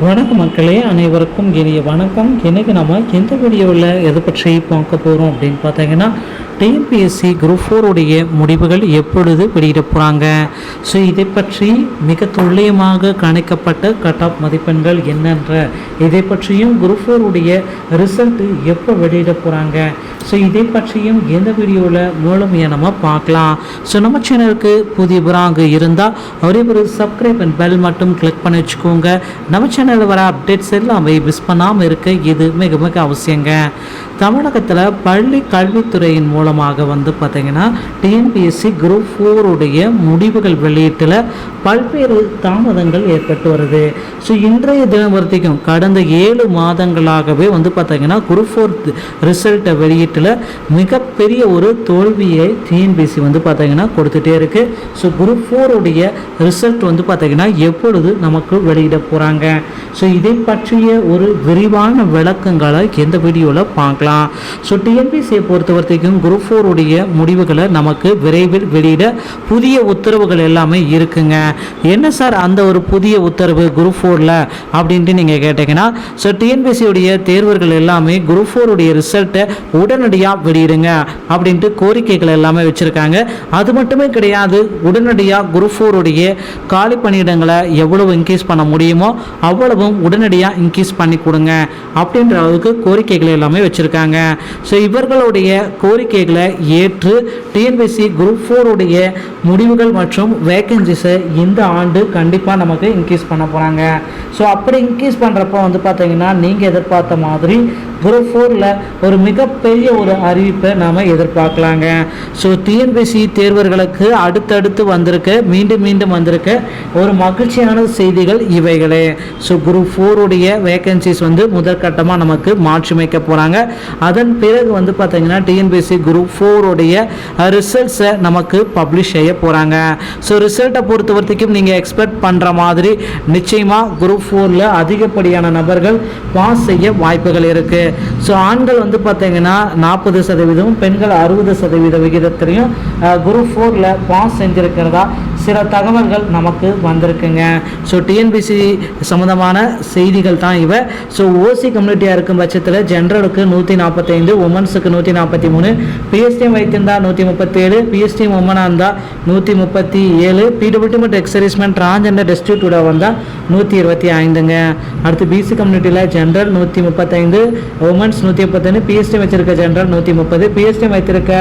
வணக்கம் மக்களே, அனைவருக்கும் இனிய வணக்கம். இன்றைக்கி நம்ம எந்த வீடியோவில் எதை பற்றி பார்க்க போகிறோம் அப்படின்னு பார்த்தீங்கன்னா, டிஎன்பிஎஸ்சி குரூப் 4 உடைய முடிவுகள் எப்பொழுது வெளியிட போகிறாங்க, ஸோ இதை பற்றி மிக துல்லியமாக கணிக்கப்பட்ட கட் ஆஃப் மதிப்பெண்கள் என்னென்ற இதை பற்றியும் குரூப் 4 உடைய ரிசல்ட்டு எப்போ வெளியிட போகிறாங்க, ஸோ இதை பற்றியும் எந்த வீடியோவில் முழுமையாக நம்ம பார்க்கலாம். ஸோ நம்ம சேனலுக்கு புதியவராக இருந்தால் ஒரே ஒரு சப்ஸ்கிரைப் அண்ட் பெல் மட்டும் கிளிக் பண்ணி வச்சுக்கோங்க. நம்ம சேனலில் வர அப்டேட்ஸ் எல்லாமே மிஸ் பண்ணாமல் இருக்க இது மிக மிக அவசியங்க. தமிழகத்தில் பள்ளி கல்வித்துறையின் மூலமாக பார்த்திங்கன்னா டிஎன்பிஎஸ்சி குரூப் 4 உடைய முடிவுகள் வெளியீட்டில் பல்வேறு தாமதங்கள் ஏற்பட்டு வருது. ஸோ இன்றைய தினம் வரைக்கும் கடந்த 7 மாதங்களாகவே பார்த்திங்கன்னா குரூப் 4 ரிசல்ட்டை வெளியீட்டில் மிகப்பெரிய ஒரு தோல்வியை டிஎன்பிஎஸ்சி பார்த்திங்கன்னா கொடுத்துட்டே இருக்குது. ஸோ குரூப் 4 உடைய ரிசல்ட் பார்த்திங்கன்னா எப்பொழுது நமக்கு வெளியிட போகிறாங்க, ஸோ இதை பற்றிய ஒரு விரிவான விளக்கங்களை எந்த வீடியோவில் பார்க்கலாம். ஸோ டிஎன்பிஎஸ்சியை பொறுத்த வரைக்கும் குரூப் 4 உடைய முடிவுகளை நமக்கு விரைவில் வெளியிட புதிய உத்தரவுகள் எல்லாமே இருக்குங்க. என்ன சார் அந்த ஒரு புதிய உத்தரவு குரூப் 4ல் அப்படின்ட்டு நீங்கள் கேட்டீங்கன்னா, ஸோ டிஎன்பிஎஸ்சி உடைய தேர்வர்கள் எல்லாமே குரூப் 4 உடைய ரிசல்ட்டை உடனடியாக வெளியிடுங்க அப்படின்ட்டு கோரிக்கைகள் எல்லாமே வச்சுருக்காங்க. அது மட்டுமே கிடையாது, உடனடியாக குரூப் 4 உடைய காலி பணியிடங்களை எவ்வளவு இன்க்ரீஸ் பண்ண முடியுமோ அவ்வளவும் உடனடியாக இன்க்ரீஸ் பண்ணி கொடுங்க அப்படின்ற அளவுக்கு கோரிக்கைகள் எல்லாமே வச்சுருக்காங்க. ஸோ இவர்களுடைய கோரிக்கைகளை ஏற்று டிஎன்பிஎஸ்சி குரூப் 4 உடைய முடிவுகள் மற்றும் வேக்கன்சிஸை இந்த ஆண்டு கண்டிப்பாக நமக்கு இன்க்ரீஸ் பண்ண போகிறாங்க. ஸோ அப்படி இன்க்ரீஸ் பண்ணுறப்போ பார்த்தீங்கன்னா நீங்கள் எதிர்பார்த்த மாதிரி குரூப் 4ல் ஒரு மிகப்பெரிய ஒரு அறிவிப்பை நாம் எதிர்பார்க்கலாங்க. ஸோ டிஎன்பிஎஸ்சி தேர்வர்களுக்கு அடுத்தடுத்து மீண்டும் மீண்டும் வந்திருக்க ஒரு மகிழ்ச்சியான செய்திகள் இவைகளே. ஸோ குரூப் 4 உடைய வேக்கன்சிஸ் முதற்கட்டமாக நமக்கு மாற்றியமைக்க போகிறாங்க. அதன் பிறகு பார்த்தீங்கன்னா டிஎன்பிஎஸ்சி குரூப் 4 உடைய ரிசல்ட்ஸை நமக்கு பப்ளிஷ் செய்ய போகிறாங்க. ஸோ ரிசல்ட்டை பொறுத்த வரைக்கும் நீங்கள் எக்ஸ்பெக்ட் பண்ணுற மாதிரி நிச்சயமாக குரூப் 4ல் அதிகப்படியான நபர்கள் பாஸ் செய்ய வாய்ப்புகள் இருக்குது. ஸோ ஆண்கள் பார்த்தீங்கன்னா 40%, பெண்கள் 60% விகிதத்திலையும் குரூப் 4ல் பாஸ் செஞ்சுருக்கிறதா சில தகவல்கள் நமக்கு வந்திருக்குங்க. ஸோ டிஎன்பிஎஸ்சி சம்மந்தமான செய்திகள் தான் இவை. ஸோ ஓசி கம்யூனிட்டியாக இருக்கும் பட்சத்தில் ஜென்ரலுக்கு 145, உமன்ஸுக்கு 143, பிஎஸ்டிஎம் வைத்திருந்தால் 137, பிஎஸ்டிஎம் உமனாக இருந்தால் 137, பிடபிள்யூடி மற்றும் எக்ஸர்வீஸ்மென் டிரான்ஜெண்டர் டெஸ்டிடியூட்டோட வந்தால் 125ங்க. அடுத்து பிசி கம்யூனிட்டியில் ஜென்ரல் 135, உமன்ஸ் 135, பிஎஸ்டிஎம் வச்சிருக்க ஜென்ரல் 130, பிஎஸ்டிஎம் வைத்திருக்க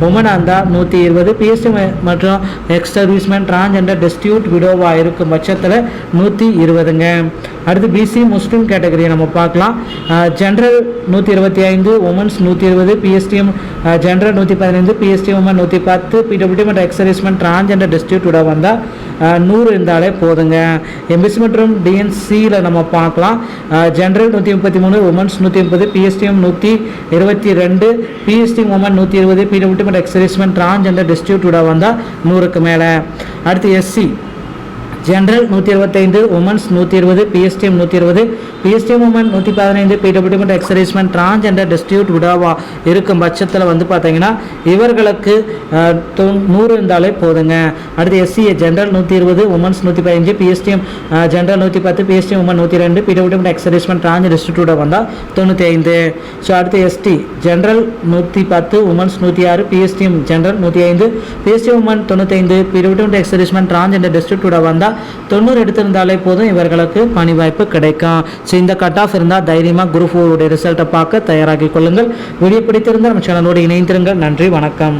உமனாக இருந்தால் 120, பிஎஸ்டிஎம் மற்றும் எக்ஸர்வீஸ்மென் டிரான்ஜெண்டர் டெஸ்டிடியூட் விடோவாக இருக்கும் பட்சத்தில் 120ங்க. அடுத்து பிசி முஸ்லீம் கேட்டகரியை நம்ம பார்க்கலாம். General 125, women's 120, PSTM general 115, PSTM women 110, PWD மற்றும் எக்ஸர்வீஸ்மென் டிரான்ஜெண்டர் டெஸ்டிடியூட் விட வந்தால் 100 இருந்தாலே போதுங்க. எம்பிசி மற்றும் டிஎன்சியில் நம்ம பார்க்கலாம். General 133, women's 130, PSTM 122, PSTM women 120, PWD மற்றும் எக்ஸர்வீஸ்மென் டிரான்ஜெண்டர் டெஸ்டிடியூட் விட வந்தால் 100க்கு மேலே. அடுத்து SC general 125, women's 120, PSTM 120, PSTM women 115, PWD மற்றும் எக்ஸர்வீஸ்மென் டிரான்ஜெண்டர் டெஸ்டிடியூட் விடாவா இருக்கும் பட்சத்தில் பார்த்தீங்கன்னா இவர்களுக்கு 100 இருந்தாலே போதுங்க. அடுத்து SC general 120, women's 115, PSTM general 110, PSTM women 102, PWD மற்றும் எக்ஸர்வீஸ்மென் டிரான்ஜெண்டர் டெஸ்டிடியூட் வந்தால் 95. ஸோ அடுத்து ST general 110, women's 106, PSTM general 105, PSTM women 95, PWD மற்றும் எக்ஸர்வீஸ்மென் டிரான்ஜெண்டர் டெஸ்டிடியூட் வந்தால் 90 எடுத்திருந்தாலே போதும் இவர்களுக்கு பணி வாய்ப்பு கிடைக்கும். ஸோ இந்த கட் ஆஃப் இருந்தால் தைரியமாக குரூப் 4 உடைய ரிசல்ட்டை பார்க்க தயாராகி கொள்ளுங்கள். வீடியோ பிடித்திருந்தால் நம்ம சேனலோடு இணைந்திருங்கள். நன்றி, வணக்கம்.